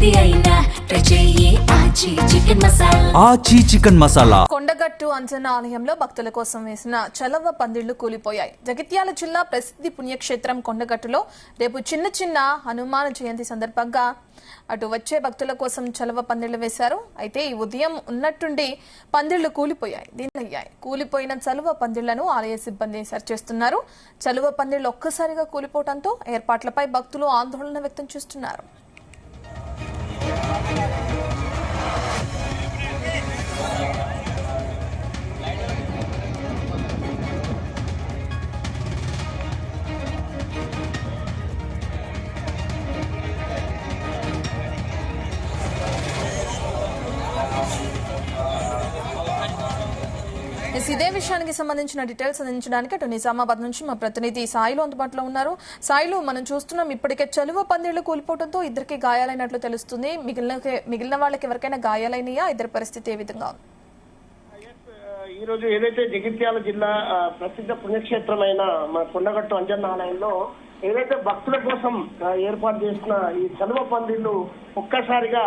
ఆచి చికెన్ మసాలా. కొండగట్టు అంజన్న ఆలయంలో భక్తుల కోసం వేసిన చలవ పందిళ్లు కూలిపోయాయి. జగిత్యాల జిల్లా ప్రసిద్ధి పుణ్యక్షేత్రం కొండగట్టులో రేపు చిన్న హనుమాన్ జయంతి సందర్భంగా అటు వచ్చే భక్తుల కోసం చలవ పందిళ్లు వేశారు. అయితే ఈ ఉదయం ఉన్నట్టుండి పందిళ్లు కూలిపోయాయి. కూలిపోయిన చలువ పందిళ్లను ఆలయ సిబ్బంది సరిచేస్తున్నారు. చలువ పందిళ్లు ఒక్కసారిగా కూలిపోవడంతో ఏర్పాట్లపై భక్తులు ఆందోళన వ్యక్తం చేస్తున్నారు. ఇదే విషయానికి సంబంధించిన డీటెయిల్స్ అందించడానికి అటు నిజామాబాద్ నుంచి మా ప్రతినిధి సాయిలు అందుబాటులో ఉన్నారు. సాయిలు, మనం చూస్తున్నాం ఇప్పటికే చలువ పందిళ్లు కూలిపోవడంతో ఇద్దరికి గాయాలైనట్లు తెలుస్తుంది. మిగిలిన వాళ్ళకి ఎవరికైనా గాయాలైనయా? ఇద్దరి పరిస్థితి ఏ విధంగా ఉంది? ఈ రోజు ఏదైతే జగిత్యాల జిల్లా ప్రసిద్ధ పుణ్యక్షేత్రమైన మన కొండగట్టు అంజన్న ఆలయంలో ఏదైతే భక్తుల కోసం ఏర్పాటు చేసిన ఈ చలువ పందిళ్లు ఒక్కసారిగా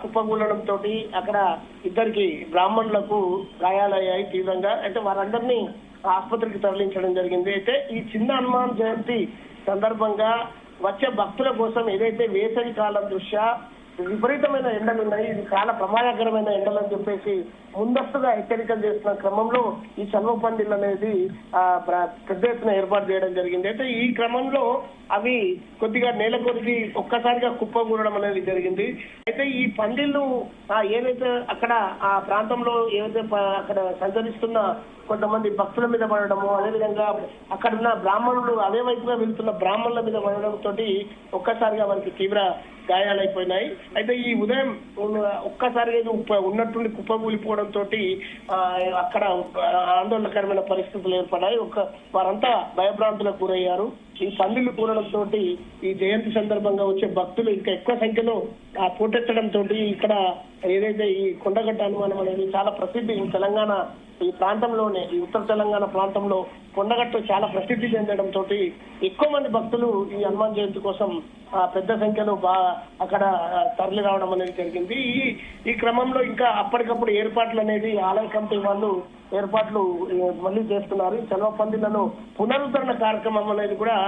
కుప్పగూలడంతో అక్కడ ఇద్దరికి బ్రాహ్మణులకు గాయాలయ్యాయి తీవ్రంగా. అయితే వారందరినీ ఆసుపత్రికి తరలించడం జరిగింది. అయితే ఈ చిన్న హనుమాన్ జయంతి సందర్భంగా వచ్చే భక్తుల కోసం ఏదైతే వేసవి కాలం దృష్ట్యా విపరీతమైన ఎండలు ఉన్నాయి, ఇది చాలా ప్రమాదకరమైన ఎండలు అని చెప్పేసి ముందస్తుగా హెచ్చరికలు చేస్తున్న క్రమంలో ఈ చలువ పందిళ్ళు అనేది పెద్ద ఎత్తున ఏర్పాటు చేయడం జరిగింది. అయితే ఈ క్రమంలో అవి కొద్దిగా నేల కొద్ది ఒక్కసారిగా కుప్పకూడడం అనేది జరిగింది. అయితే ఈ పందిళ్ళు ఏదైతే అక్కడ ఆ ప్రాంతంలో ఏదైతే అక్కడ సంచరిస్తున్న కొంతమంది భక్తుల మీద పడడము, అదేవిధంగా అక్కడ ఉన్న బ్రాహ్మణులు అదే వైపుగా వెళ్తున్న బ్రాహ్మణుల మీద పడడంతో ఒక్కసారిగా వారికి తీవ్ర గాయాలైపోయినాయి. అయితే ఈ ఉదయం ఒక్కసారిగా ఉన్నట్టుండి కుప్పకూలిపోవడంతో అక్కడ ఆందోళనకరమైన పరిస్థితులు ఏర్పడ్డాయి. వారంతా భయభ్రాంతులకు గురయ్యారు. ఈ పందిళ్లు కూరడంతో ఈ జయంతి సందర్భంగా వచ్చే భక్తులు ఇంకా ఎక్కువ సంఖ్యలో పోటెత్తడంతో ఇక్కడ ఏదైతే ఈ కొండగట్ట హనుమానం అనేది చాలా ప్రసిద్ధి తెలంగాణ ఈ ప్రాంతంలోనే, ఈ ఉత్తర తెలంగాణ ప్రాంతంలో కొండగట్టు చాలా ప్రసిద్ధి చెందడంతో ఎక్కువ మంది భక్తులు ఈ హనుమాన్ జయంతి కోసం పెద్ద సంఖ్యలో అక్కడ తరలి రావడం అనేది జరిగింది. ఈ క్రమంలో ఇంకా అప్పటికప్పుడు ఏర్పాట్లు అనేది ఆలయ కమిటీ వాళ్ళు ఏర్పాట్లు మళ్ళీ చేస్తున్నారు. ఈ చలవ పందిళ్లలో పునరుద్ధరణ కార్యక్రమం అనేది కూడా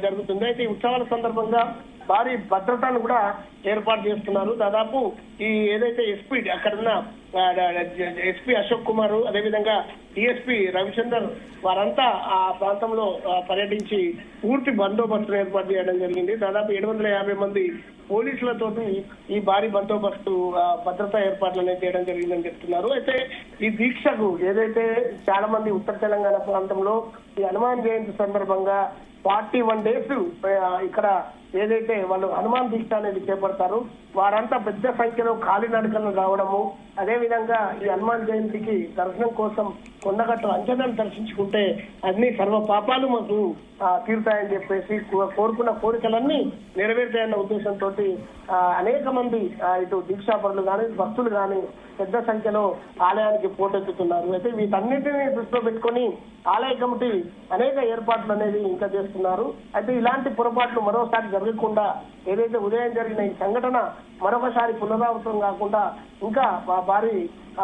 జరుగుతుంది. అయితే ఈ ఉత్సవాల సందర్భంగా భారీ భద్రతను కూడా ఏర్పాటు చేస్తున్నారు. దాదాపు ఈ ఏదైతే ఎస్పీ అక్కడున్న ఎస్పీ అశోక్ కుమార్, అదేవిధంగా డిఎస్పీ రవిచందర్ వారంతా ఆ ప్రాంతంలో పర్యటించి పూర్తి బందోబస్తును ఏర్పాటు చేయడం జరిగింది. దాదాపు 750 మంది పోలీసులతో ఈ భారీ బందోబస్తు భద్రతా ఏర్పాట్లు అనేది చేయడం జరిగిందని చెప్తున్నారు. అయితే ఈ దీక్షకు ఏదైతే చాలా మంది ఉత్తర తెలంగాణ ప్రాంతంలో ఈ హనుమాన్ జయంతి సందర్భంగా 41 days ఇక్కడ ఏదైతే వాళ్ళు హనుమాన్ దీక్ష అనేది చేపడతారు, వారంతా పెద్ద సంఖ్యలో కాలినడకలు రావడము, అదేవిధంగా ఈ హనుమాన్ జయంతికి దర్శనం కోసం కొండగట్టు అంజన్నను దర్శించుకుంటే అన్ని సర్వ పాపాలు మాకు తీరుతాయని చెప్పేసి కోరుకున్న కోరికలన్నీ నెరవేరుతాయన్న ఉద్దేశంతో అనేక మంది ఇటు దీక్షాపరులు కానీ భక్తులు కానీ పెద్ద సంఖ్యలో ఆలయానికి పోటెత్తుతున్నారు. అయితే వీటన్నిటిని దృష్టిలో పెట్టుకొని ఆలయ కమిటీ అనేక ఏర్పాట్లు అనేది ఇంకా చేస్తున్నారు. అయితే ఇలాంటి పొరపాట్లు మరోసారి జరగకుండా ఏదైతే ఉదయం జరిగిన ఈ సంఘటన మరొకసారి పునరావృతం కాకుండా ఇంకా భారీ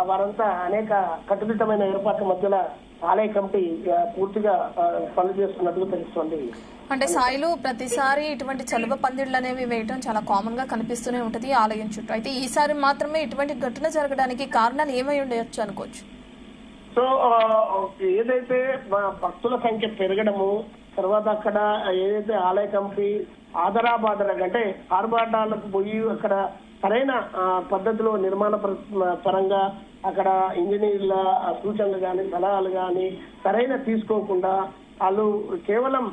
వారంతా అనేక కట్టుదిట్టమైన ఏర్పాట్ల మధ్యలో ఆలయ కమిటీ పూర్తిగా పనిచేస్తున్నట్టుగా తెలుస్తోంది. అంటే సాయిలు, ప్రతిసారి ఇటువంటి చలువ పందిళ్లు అనేవి వేయడం చాలా కామన్ గా కనిపిస్తూనే ఉంటది ఆలయం చుట్టూ. అయితే ఈసారి మాత్రమే ఇటువంటి ఘటన జరగడానికి కారణాలు ఏమై ఉండొచ్చు అనుకోవచ్చు? సో ఏదైతే భక్తుల సంఖ్య పెరగడము, తర్వాత అక్కడ ఏదైతే ఆలయ కమిటీ ఆదరాబాదరగా అంటే ఆర్భాటాలకు పోయి అక్కడ సరైన పద్ధతిలో నిర్మాణ పరంగా అక్కడ ఇంజనీర్ల సూచనలు కానీ సలహాలు కానీ సరైన తీసుకోకుండా వాళ్ళు కేవలం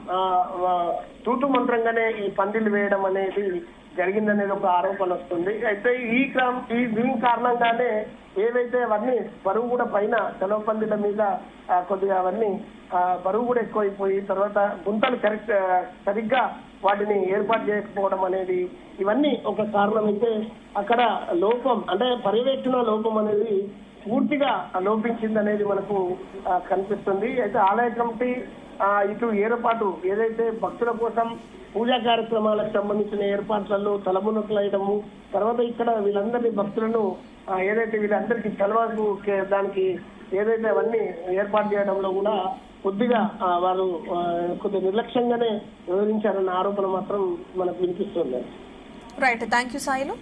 తూతు మంత్రంగానే ఈ పందిళ్లు వేయడం అనేది జరిగిందనేది ఒక ఆరోపణ వస్తుంది. అయితే దీని కారణంగానే ఏవైతే అవన్నీ బరువు కూడా పైన చలవ పందిళ్ల మీద కొద్దిగా అవన్నీ బరువు కూడా ఎక్కువైపోయి తర్వాత గుంతలు సరిగ్గా వాటిని ఏర్పాటు చేయకపోవడం అనేది ఇవన్నీ ఒక కారణం. అయితే అక్కడ లోపం అంటే పర్యవేక్షణ లోపం అనేది పూర్తిగా లోపించింది అనేది మనకు కనిపిస్తుంది. అయితే ఆలయ కమిటీ ఇటు ఏర్పాటు ఏదైతే భక్తుల కోసం పూజా కార్యక్రమాలకు సంబంధించిన ఏర్పాట్లలో తలమునకలయడము, తర్వాత ఇక్కడ వీళ్ళందరినీ భక్తులను ఏదైతే వీళ్ళందరికీ చలవకు దానికి ఏదైతే అవన్నీ ఏర్పాటు చేయడంలో కూడా కొద్దిగా వారు కొద్దిగా నిర్లక్ష్యంగానే వివరించారన్న ఆరోపణ మాత్రం మనకు వినిపిస్తుంది. Right, thank you Sailu.